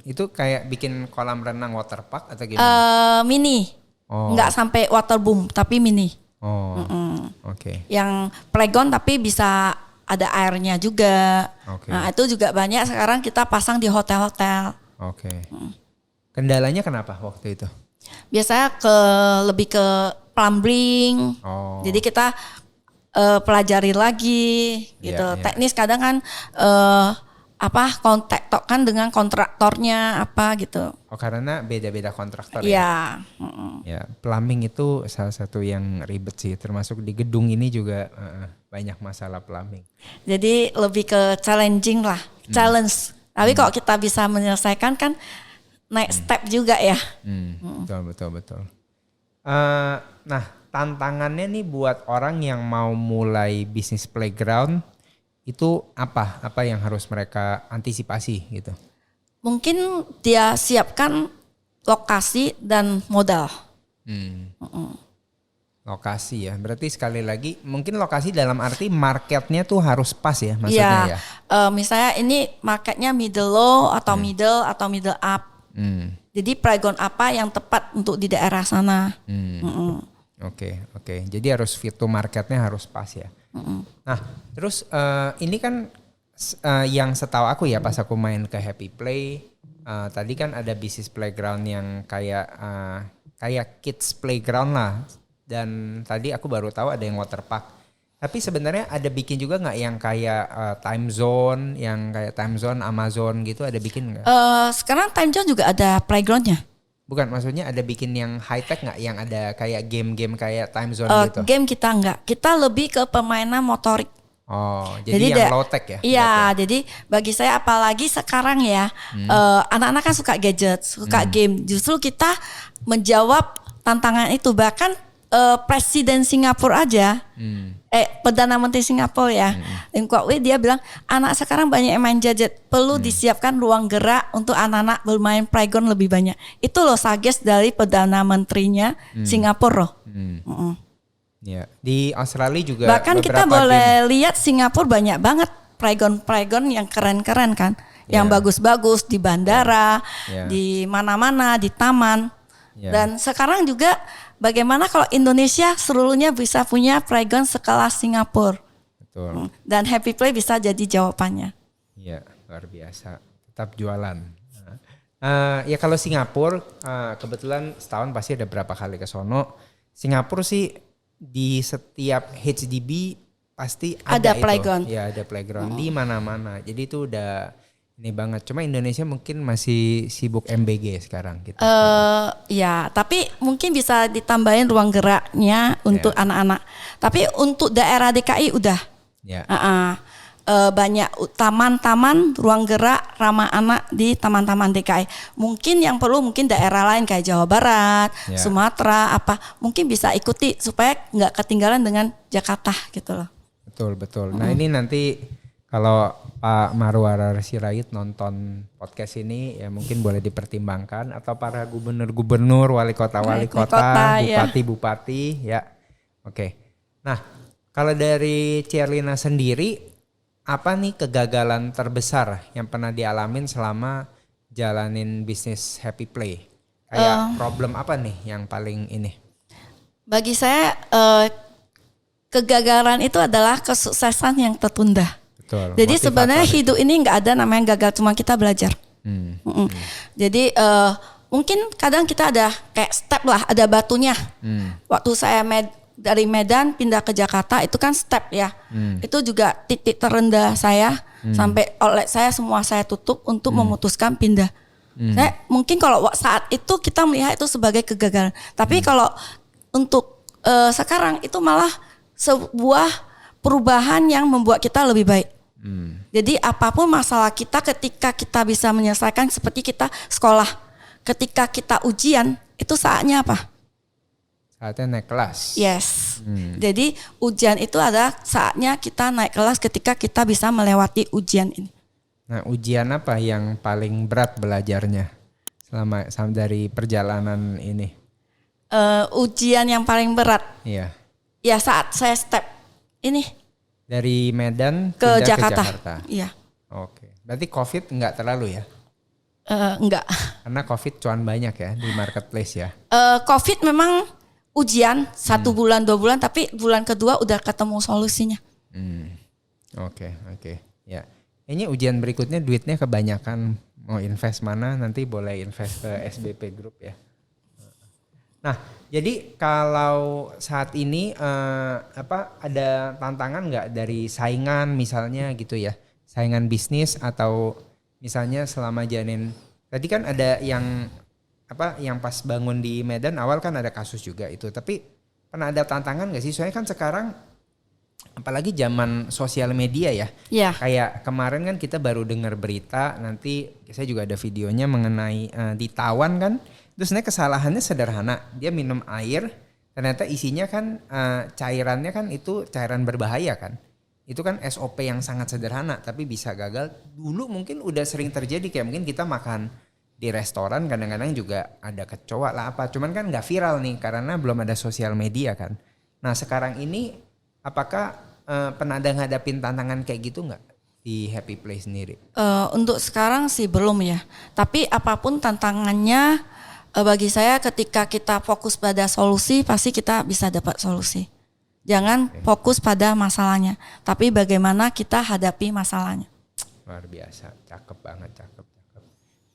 Itu kayak bikin kolam renang water park atau gimana? Mini. Nggak sampai water boom tapi mini. Oke. Yang playground tapi bisa ada airnya juga. Nah itu juga banyak sekarang kita pasang di hotel-hotel. Oke. Kendalanya kenapa waktu itu? Biasanya lebih ke plumbing. Jadi kita pelajari lagi gitu. Teknis kadang kan kontak-tokan dengan kontraktornya apa gitu. Karena beda-beda kontraktor ya. Ya, plumbing itu salah satu yang ribet sih, termasuk di gedung ini juga banyak masalah plumbing. Jadi lebih ke challenging lah, challenge. Tapi kalau kita bisa menyelesaikan kan naik step juga ya. Betul. Nah, tantangannya nih buat orang yang mau mulai bisnis playground itu apa yang harus mereka antisipasi gitu? Mungkin dia siapkan lokasi dan modal. Lokasi ya, berarti sekali lagi mungkin lokasi dalam arti marketnya tuh harus pas ya maksudnya ya. Misalnya ini marketnya middle low atau middle up. Jadi playground apa yang tepat untuk di daerah sana. Oke. Jadi harus fit to marketnya harus pas ya. Nah, terus ini kan yang setahu aku ya pas aku main ke Happy Play, tadi kan ada bisnis playground yang kayak kids playground lah. Dan tadi aku baru tahu ada yang water park. Tapi sebenarnya ada bikin juga nggak yang kayak time zone, Amazon gitu, ada bikin nggak? Sekarang time zone juga ada playgroundnya. Bukan, maksudnya ada bikin yang high tech nggak, yang ada kayak game-game kayak time zone gitu? Game kita nggak, kita lebih ke permainan motorik. Jadi yang low tech ya? Iya, jadi bagi saya apalagi sekarang ya, anak-anak kan suka gadget, suka game. Justru kita menjawab tantangan itu. Bahkan Presiden Singapura aja, Perdana Menteri Singapura ya, Lim Kok Wei, dia bilang anak sekarang banyak yang main gadget, perlu disiapkan ruang gerak untuk anak-anak bermain playground lebih banyak. Itu loh suggest dari Perdana Menterinya Singapura loh. Ya, di Australia juga. Bahkan kita boleh lihat Singapura banyak banget playground yang keren-keren kan, yang bagus-bagus di bandara, di mana-mana, di taman. Dan sekarang juga bagaimana kalau Indonesia seluruhnya bisa punya playground sekelas Singapura. Betul. Dan Happy Play bisa jadi jawabannya. Iya, luar biasa. Tetap jualan. Ya kalau Singapura, kebetulan setahun pasti ada berapa kali ke sono. Singapura sih di setiap HDB pasti ada playground. Ya ada playground di mana-mana. Jadi itu udah ini banget. Cuma Indonesia mungkin masih sibuk MBG sekarang gitu. Ya, tapi mungkin bisa ditambahin ruang geraknya untuk anak-anak. Tapi untuk daerah DKI udah. Banyak taman-taman ruang gerak ramah anak di taman-taman DKI. Mungkin yang perlu mungkin daerah lain kayak Jawa Barat, Sumatera mungkin bisa ikuti supaya nggak ketinggalan dengan Jakarta gitu loh. Betul. Nah ini nanti kalau Pak Marwar Sirait nonton podcast ini ya mungkin boleh dipertimbangkan, atau para gubernur-gubernur, wali kota, bupati-bupati ya. Oke. Nah, kalau dari Ciarlina sendiri, apa nih kegagalan terbesar yang pernah dialamin selama jalanin bisnis Happy Play? Kayak problem apa nih yang paling ini? Bagi saya kegagalan itu adalah kesuksesan yang tertunda. Betul, jadi sebenarnya hidup ini nggak ada namanya gagal, cuma kita belajar. Jadi mungkin kadang kita ada kayak step lah, ada batunya. Waktu saya dari Medan pindah ke Jakarta itu kan step ya. Itu juga titik terendah saya, sampai outlet saya semua saya tutup untuk memutuskan pindah. Saya mungkin kalau saat itu kita melihat itu sebagai kegagalan, tapi kalau untuk sekarang itu malah sebuah perubahan yang membuat kita lebih baik. Jadi apapun masalah kita, ketika kita bisa menyelesaikan, seperti kita sekolah, ketika kita ujian, itu saatnya apa? Saatnya naik kelas. Yes. Jadi ujian itu adalah saatnya kita naik kelas ketika kita bisa melewati ujian ini. Nah, ujian apa yang paling berat belajarnya selama dari perjalanan ini? Ujian yang paling berat? Iya. Ya saat saya step ini. Dari Medan ke pindah Jakarta. ke Jakarta. Iya. Oke. Berarti COVID nggak terlalu ya? Enggak. Karena COVID cuan banyak ya di marketplace ya. COVID memang ujian 1 bulan 2 bulan, tapi bulan kedua udah ketemu solusinya. Oke. Ya. Ini ujian berikutnya duitnya kebanyakan, mau invest mana nanti boleh invest ke SBP Group ya. Nah, jadi kalau saat ini ada tantangan nggak dari saingan misalnya gitu ya, saingan bisnis atau misalnya selama jalanin tadi kan ada yang pas bangun di Medan awal kan ada kasus juga itu, tapi pernah ada tantangan nggak sih? Soalnya kan sekarang apalagi zaman sosial media ya, kayak kemarin kan kita baru dengar berita, nanti saya juga ada videonya mengenai ditawan kan. Terus sebenarnya kesalahannya sederhana, dia minum air, ternyata isinya kan cairannya kan itu cairan berbahaya kan. Itu kan SOP yang sangat sederhana tapi bisa gagal. Dulu mungkin udah sering terjadi, kayak mungkin kita makan di restoran kadang-kadang juga ada kecoa lah apa. Cuman kan gak viral nih karena belum ada sosial media kan. Nah sekarang ini apakah pernah ada ngadapin tantangan kayak gitu gak di Happy Play sendiri? Untuk sekarang sih belum ya. Tapi apapun tantangannya, bagi saya ketika kita fokus pada solusi pasti kita bisa dapat solusi. Jangan fokus pada masalahnya, tapi bagaimana kita hadapi masalahnya. Luar biasa, cakep banget, cakep.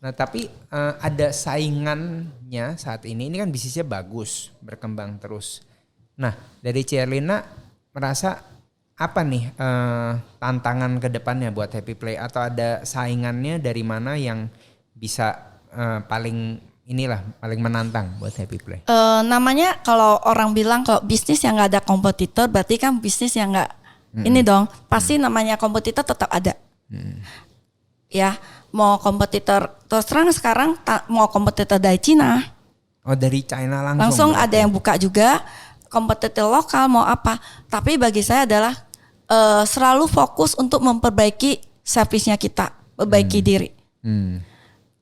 Nah tapi ada saingannya saat ini kan bisnisnya bagus, berkembang terus. Nah dari Cielina merasa apa nih tantangan ke depannya buat Happy Play, atau ada saingannya dari mana yang bisa paling menantang buat Happy Play? Namanya kalau orang bilang kalau bisnis yang nggak ada kompetitor berarti kan bisnis yang nggak ini dong. Pasti namanya kompetitor tetap ada. Ya, mau kompetitor terus terang sekarang mau kompetitor dari Cina. Oh dari China langsung? Langsung ada yang buka juga kompetitor lokal mau apa. Tapi bagi saya adalah selalu fokus untuk memperbaiki servisnya kita, perbaiki diri.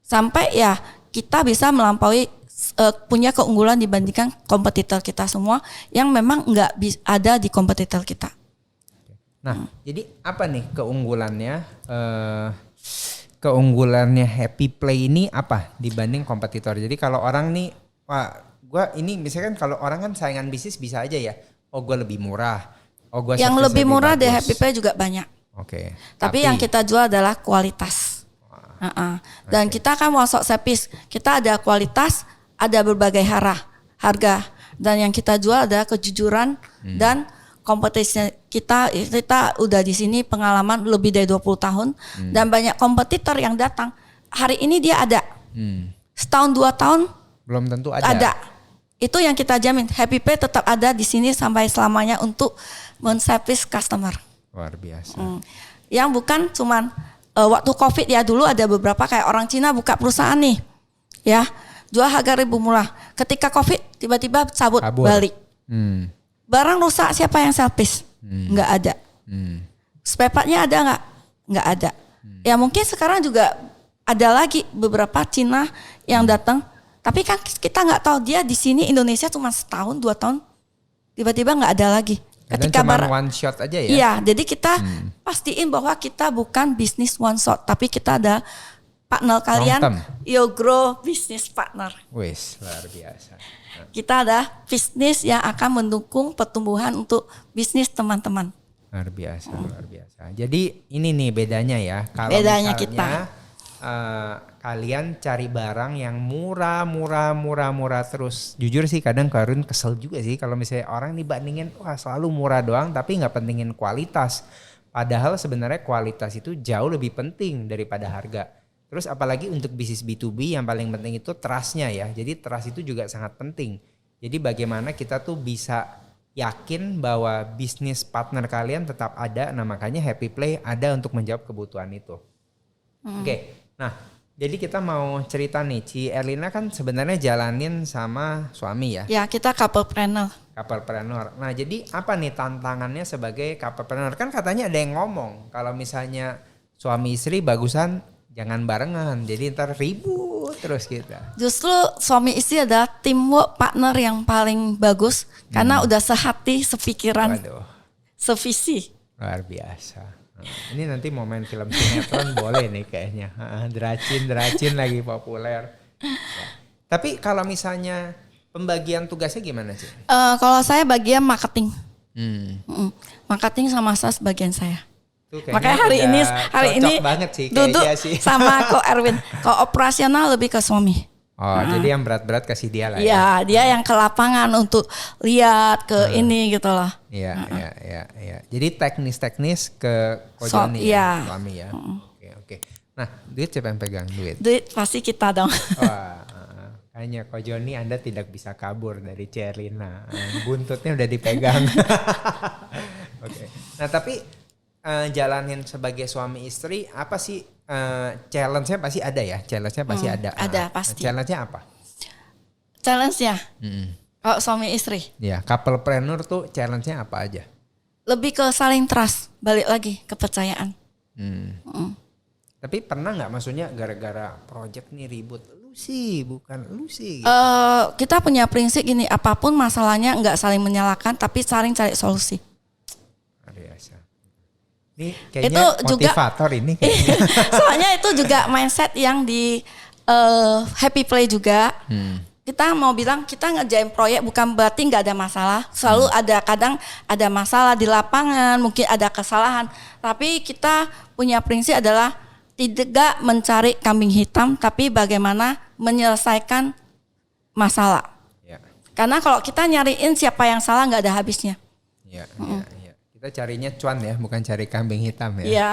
Sampai ya kita bisa melampaui punya keunggulan dibandingkan kompetitor kita semua yang memang nggak ada di kompetitor kita. Nah, jadi apa nih keunggulannya? Keunggulannya Happy Play ini apa dibanding kompetitor? Jadi kalau orang nih, wah, gue ini misalkan kalau orang kan saingan bisnis bisa aja ya. Oh, gue lebih murah. Oh, gue yang lebih murah dari Happy Play juga banyak. Oke. Tapi yang kita jual adalah kualitas. Dan kita kan masuk servis, kita ada kualitas, ada berbagai harga, dan yang kita jual adalah kejujuran dan kompetisi kita udah di sini pengalaman lebih dari 20 tahun dan banyak kompetitor yang datang. Hari ini dia ada, setahun 2 tahun belum tentu ada. Itu yang kita jamin, Happy Play tetap ada di sini sampai selamanya untuk menservis customer. Luar biasa. Yang bukan cuman waktu COVID ya, dulu ada beberapa kayak orang Cina buka perusahaan nih, ya jual harga ribu murah. Ketika COVID tiba-tiba cabut balik. Barang rusak siapa yang servis? Nggak ada. Spare partnya ada nggak? Nggak ada. Ya mungkin sekarang juga ada lagi beberapa Cina yang datang, tapi kan kita nggak tahu dia di sini Indonesia cuma setahun 2 tahun, tiba-tiba nggak ada lagi. Ketika cuma one shot aja ya? Iya, jadi kita pastiin bahwa kita bukan bisnis one shot, tapi kita ada partner kalian, you grow business partner. Wis, luar biasa. Kita ada bisnis yang akan mendukung pertumbuhan untuk bisnis teman-teman. Luar biasa, luar biasa. Jadi ini nih bedanya ya. Kalau bedanya misalnya kalian cari barang yang murah terus. Jujur sih kadang Karun kesel juga sih kalau misalnya orang nih bandingin wah selalu murah doang tapi nggak pentingin kualitas. Padahal sebenarnya kualitas itu jauh lebih penting daripada harga. Terus apalagi untuk bisnis B2B yang paling penting itu trust-nya ya. Jadi trust itu juga sangat penting. Jadi bagaimana kita tuh bisa yakin bahwa bisnis partner kalian tetap ada. Nah makanya Happy Play ada untuk menjawab kebutuhan itu. Oke. Nah, jadi kita mau cerita nih, Ci Erlina kan sebenarnya jalanin sama suami ya? Ya, kita couplepreneur. Nah, jadi apa nih tantangannya sebagai couplepreneur? Kan katanya ada yang ngomong, kalau misalnya suami istri bagusan jangan barengan, jadi ntar ribut terus kita. Justru suami istri adalah teamwork partner yang paling bagus, karena udah sehati, sepikiran, sevisi. Luar biasa. Ini nanti mau main film sinetron boleh nih kayaknya. Deracin lagi populer. Ya. Tapi kalau misalnya pembagian tugasnya gimana sih? Kalau saya bagian marketing. Marketing sama sales bagian saya. Makanya hari ini banget sih duduk sih. sama Ko Erwin. Kalau operasional lebih ke suami. Jadi yang berat-berat kasih dia lah ya. Iya, dia yang ke lapangan untuk lihat ke ini gitu loh. Iya. Jadi teknis-teknis ke Ko Joni ya, suami ya. Oke. Nah, duit siapa yang pegang duit? Duit pasti kita dong. Kayaknya Ko Joni Anda tidak bisa kabur dari Cerlina. Buntutnya udah dipegang. Oke. Nah, tapi jalanin sebagai suami istri apa sih challenge-nya pasti ada ya? Challenge-nya pasti ada. Ada pasti. Challenge-nya apa? Challenge-nya? Kalau suami istri? Ya, couplepreneur tuh challenge-nya apa aja? Lebih ke saling trust, balik lagi kepercayaan. Tapi pernah nggak maksudnya gara-gara project nih ribut? Lu sih. Gitu. Kita punya prinsip gini, apapun masalahnya nggak saling menyalahkan tapi saling cari solusi. Ini kayaknya itu motivator juga, ini kayaknya. Soalnya itu juga mindset yang di Happy Play juga. Kita mau bilang kita ngerjain proyek bukan berarti nggak ada masalah. Selalu kadang ada masalah di lapangan, mungkin ada kesalahan. Tapi kita punya prinsip adalah tidak mencari kambing hitam, tapi bagaimana menyelesaikan masalah. Ya. Karena kalau kita nyariin siapa yang salah nggak ada habisnya. Iya. Kita carinya cuan ya, bukan cari kambing hitam ya. Iya,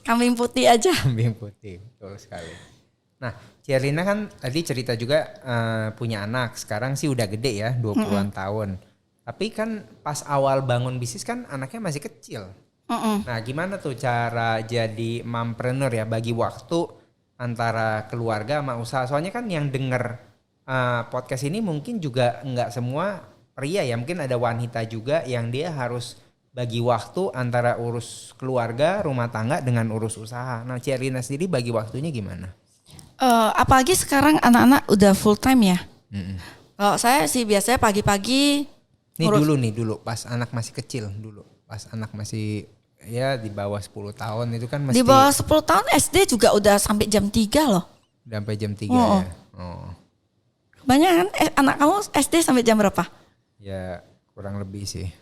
kambing putih aja. Kambing putih, betul sekali. Nah, Cerlina kan tadi cerita juga punya anak, sekarang sih udah gede ya, 20-an tahun. Tapi kan pas awal bangun bisnis kan anaknya masih kecil. Nah, gimana tuh cara jadi mompreneur ya, bagi waktu antara keluarga sama usaha. Soalnya kan yang denger podcast ini mungkin juga nggak semua pria ya, mungkin ada wanita juga yang dia harus bagi waktu antara urus keluarga, rumah tangga dengan urus usaha. Nah, Cerlina sendiri bagi waktunya gimana? Apalagi sekarang anak-anak udah full time ya. Kalau saya sih biasanya pagi-pagi. Dulu pas anak masih kecil dulu. Pas anak masih ya di bawah 10 tahun itu kan mesti. Di bawah 10 tahun SD juga udah sampai jam 3 loh. Udah sampai jam 3 ya? Banyak kan anak kamu SD sampai jam berapa? Ya kurang lebih sih.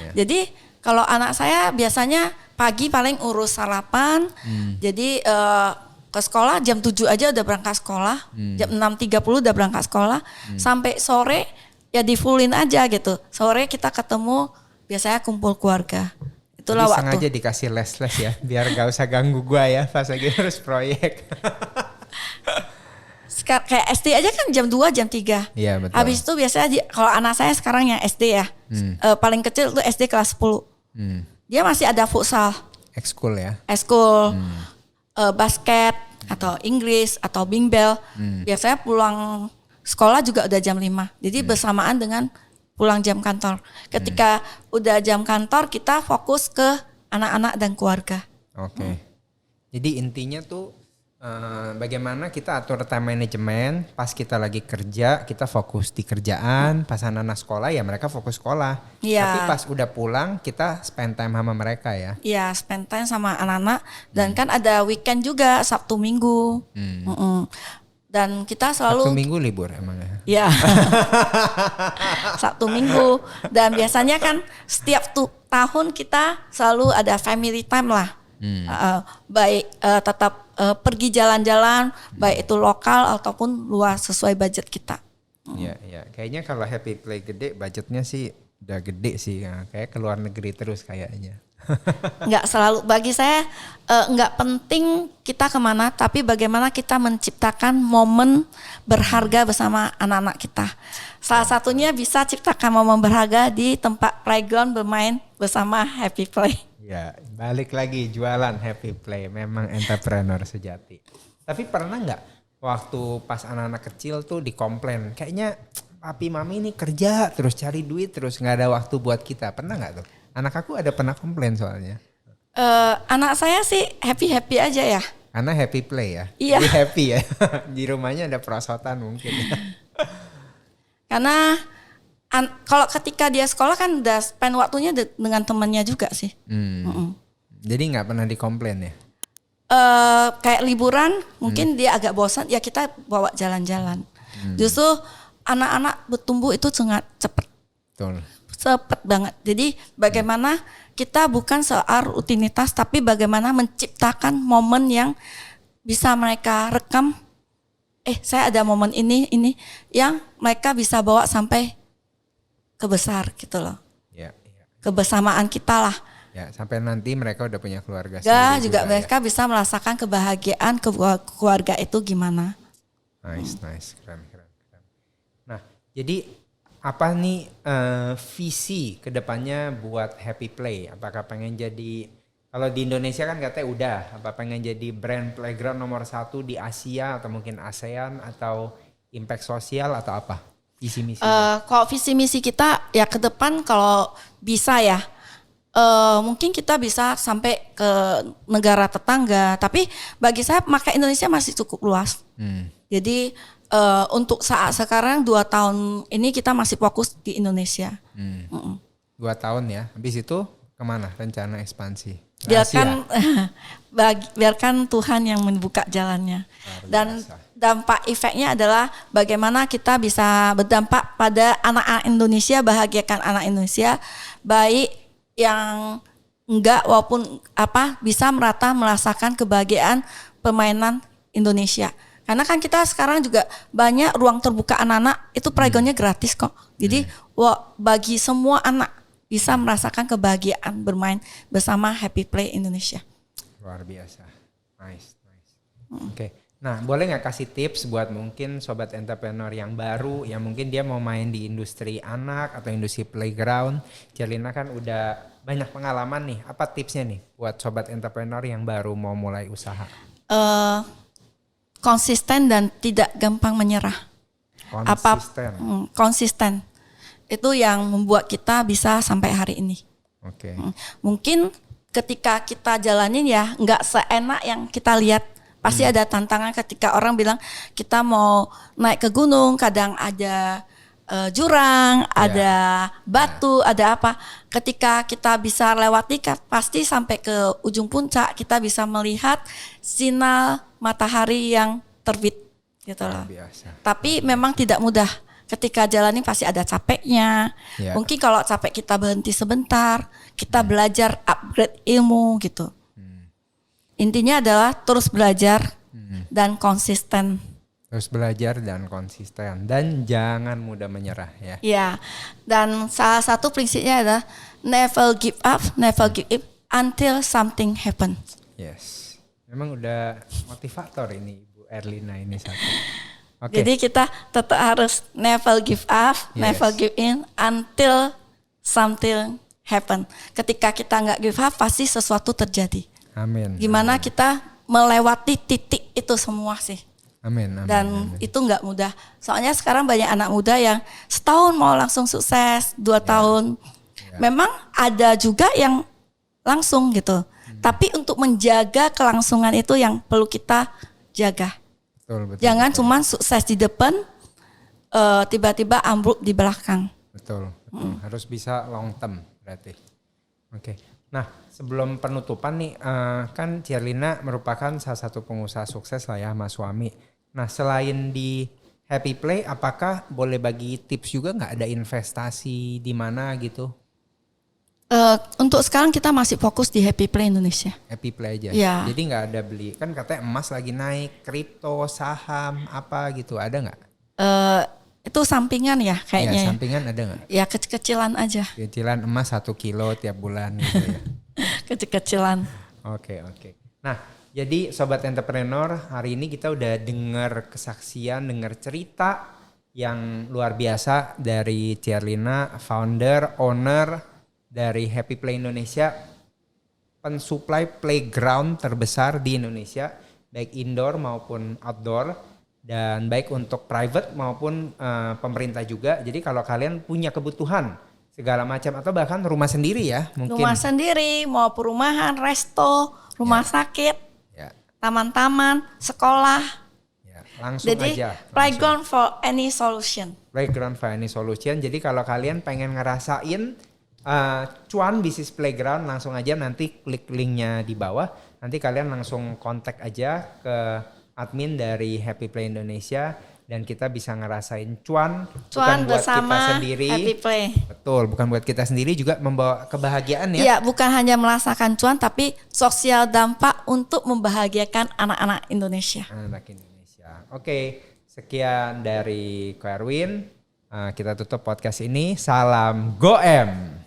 Ya. Jadi kalau anak saya biasanya pagi paling urus sarapan. Jadi ke sekolah jam 7 aja udah berangkat sekolah. Jam 6.30 udah berangkat sekolah. Sampai sore ya di fullin aja gitu. Sore kita ketemu biasanya kumpul keluarga. Itulah jadi waktu. Sengaja dikasih les-les ya biar gak usah ganggu gua ya pas lagi urus proyek. Kayak SD aja kan jam 2 jam 3. Iya betul. Habis itu biasanya kalau anak saya sekarang yang SD ya. Paling kecil tuh SD kelas 10. Dia masih ada futsal. Ekskul ya. Ekskul. Basket atau Inggris atau bimbel. Biasanya pulang sekolah juga udah jam 5. Jadi bersamaan dengan pulang jam kantor. Ketika udah jam kantor kita fokus ke anak-anak dan keluarga. Oke. Jadi intinya tuh bagaimana kita atur time management pas kita lagi kerja, kita fokus di kerjaan, pas anak-anak sekolah ya mereka fokus sekolah. Ya. Tapi pas udah pulang kita spend time sama mereka ya. Iya, spend time sama anak-anak dan kan ada weekend juga Sabtu Minggu. Dan kita selalu Sabtu Minggu libur emangnya. Iya. Sabtu Minggu dan biasanya kan setiap tahun kita selalu ada family time lah. Baik tetap pergi jalan-jalan, baik itu lokal ataupun luar sesuai budget kita. Iya. Kayaknya kalau Happy Play gede, budgetnya sih udah gede sih. Ya. Kayak ke luar negeri terus kayaknya. Nggak selalu, bagi saya nggak penting kita kemana, tapi bagaimana kita menciptakan momen berharga bersama anak-anak kita. Salah satunya bisa ciptakan momen berharga di tempat playground bermain bersama Happy Play. Ya, balik lagi jualan Happy Play, memang entrepreneur sejati. Tapi pernah nggak waktu pas anak-anak kecil tuh dikomplain, kayaknya papi mami ini kerja terus cari duit terus nggak ada waktu buat kita, pernah nggak tuh? Anak aku ada pernah komplain soalnya. Anak saya sih happy aja ya. Karena Happy Play ya. Iya. Jadi happy ya. Di rumahnya ada perosotan mungkin. Karena Kalau ketika dia sekolah kan udah spend waktunya dengan temannya juga sih. Jadi nggak pernah dikomplain ya? Kayak liburan mungkin dia agak bosan, ya kita bawa jalan-jalan. Justru anak-anak bertumbuh itu sangat cepat. Betul. Cepat banget. Jadi bagaimana kita bukan soal rutinitas, tapi bagaimana menciptakan momen yang bisa mereka rekam. Saya ada momen ini yang mereka bisa bawa sampai ke besar gitu loh. Ya. Kebersamaan kita lah. Ya, sampai nanti mereka udah punya keluarga sendiri juga ya. mereka bisa merasakan kebahagiaan keluarga itu gimana. Nice, keren. Nah, jadi apa nih visi kedepannya buat Happy Play? Apakah pengen jadi, kalau di Indonesia kan katanya udah, apa pengen jadi brand playground nomor 1 di Asia atau mungkin ASEAN atau impact sosial atau apa? Visi misi. Kalau visi misi kita ya ke depan kalau bisa ya. Mungkin kita bisa sampai ke negara tetangga, tapi bagi saya market Indonesia masih cukup luas. Jadi untuk saat sekarang 2 tahun ini kita masih fokus di Indonesia. 2 tahun ya, habis itu kemana rencana ekspansi? Biarkan Tuhan yang membuka jalannya. Dan dampak efeknya adalah bagaimana kita bisa berdampak pada anak-anak Indonesia, bahagiakan anak Indonesia, baik yang enggak walaupun bisa merasakan kebahagiaan permainan Indonesia. Karena kan kita sekarang juga banyak ruang terbuka anak-anak itu playgroundnya gratis kok. Jadi bagi semua anak bisa merasakan kebahagiaan bermain bersama Happy Play Indonesia. Luar biasa, nice. Oke. Nah, boleh nggak kasih tips buat mungkin sobat entrepreneur yang baru, yang mungkin dia mau main di industri anak atau industri playground? Ciarlina kan udah banyak pengalaman nih. Apa tipsnya nih buat sobat entrepreneur yang baru mau mulai usaha? Konsisten dan tidak gampang menyerah. Konsisten. Itu yang membuat kita bisa sampai hari ini. Oke. Mungkin ketika kita jalanin ya nggak seenak yang kita lihat. Pasti ada tantangan ketika orang bilang kita mau naik ke gunung, kadang ada jurang, ada batu, ada apa. Ketika kita bisa lewati, pasti sampai ke ujung puncak, kita bisa melihat sinar matahari yang terbit gitu loh. Tapi memang tidak mudah. Ketika jalanin pasti ada capeknya. Mungkin kalau capek kita berhenti sebentar, kita belajar upgrade ilmu gitu. Intinya adalah terus belajar dan konsisten. Terus belajar dan konsisten dan jangan mudah menyerah ya. Iya. Dan salah satu prinsipnya adalah never give up until something happen. Yes. Memang udah motivator ini Ibu Erlina ini satu. Okay. Jadi kita tetap harus never give up, never give in until something happen. Ketika kita nggak give up pasti sesuatu terjadi. Amin. Gimana kita melewati titik itu semua sih. Amin. Dan itu nggak mudah. Soalnya sekarang banyak anak muda yang setahun mau langsung sukses, 2 tahun. Memang ada juga yang langsung gitu. Tapi untuk menjaga kelangsungan itu yang perlu kita jaga. Betul. Jangan cuma sukses di depan, tiba-tiba ambruk di belakang. Betul. Harus bisa long term berarti. Oke. Nah, sebelum penutupan nih, kan Ciarlina merupakan salah satu pengusaha sukses lah ya, Mas Suami. Nah, selain di Happy Play, apakah boleh bagi tips juga nggak ada investasi di mana gitu? Untuk sekarang kita masih fokus di Happy Play Indonesia. Happy Play aja. Ya. Jadi nggak ada beli, kan katanya emas lagi naik, kripto, saham, apa gitu, ada nggak? Itu sampingan ya kayaknya. Ya, sampingan ada nggak? Ya kecil-kecilan aja. Kecilan emas 1 kilo tiap bulan gitu ya. Kecil-kecilan. Oke. Nah, jadi sobat entrepreneur, hari ini kita udah dengar kesaksian, dengar cerita yang luar biasa dari Ciarlina, founder, owner dari Happy Play Indonesia, pensuplai playground terbesar di Indonesia, baik indoor maupun outdoor, dan baik untuk private maupun pemerintah juga. Jadi kalau kalian punya kebutuhan segala macam atau bahkan rumah sendiri ya, mungkin rumah sendiri, mau perumahan, resto, rumah sakit, taman-taman, sekolah, Langsung Jadi aja. playground for any solution. Playground for any solution. Jadi kalau kalian pengen ngerasain cuan bisnis playground, langsung aja nanti klik linknya di bawah. Nanti kalian langsung kontak aja ke admin dari Happy Play Indonesia dan kita bisa ngerasain cuan bukan buat kita sendiri. Happy Play. Betul, bukan buat kita sendiri, juga membawa kebahagiaan ya. Iya, bukan hanya merasakan cuan tapi sosial dampak untuk membahagiakan anak-anak Indonesia. Anak Indonesia. Oke, sekian dari Ko Erwin. Kita tutup podcast ini. Salam Go M.